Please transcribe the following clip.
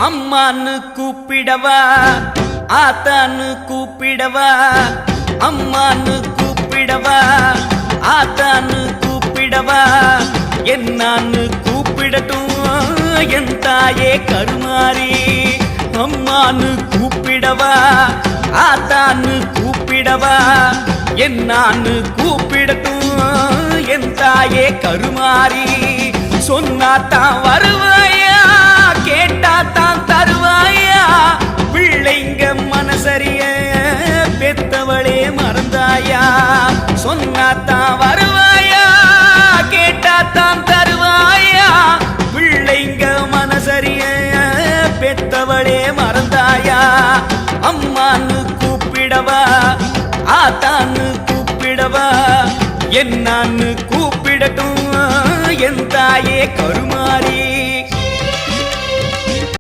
அம்மான்னு கூப்பிடவா ஆத்தான்னு கூப்பிடவா அம்மான்னு கூப்பிடவா ஆத்தான்னு கூப்பிடவா என்னான்னு கூப்பிடட்டும் என் தாயே கருமாரி அம்மான்னு கூப்பிடவா ஆத்தான்னு கூப்பிடவா என்னான்னு கூப்பிடட்டும் என் தாயே கருமாரி சொன்னாத்தான் வருவாயா கேட்டாத்தான் தருவாயா பிள்ளைங்க மனசரிய பெத்தவளே மறந்தாயா சொன்னாத்தான் வருவாயா கேட்டாத்தான் தருவாயா பிள்ளைங்க மனசரிய பெத்தவளே மறந்தாயா அம்மான்னு கூப்பிடவா ஆத்தான்னு கூப்பிடவா என்னான்னு கூப்பிடட்டும் என் தாயே கருமாரி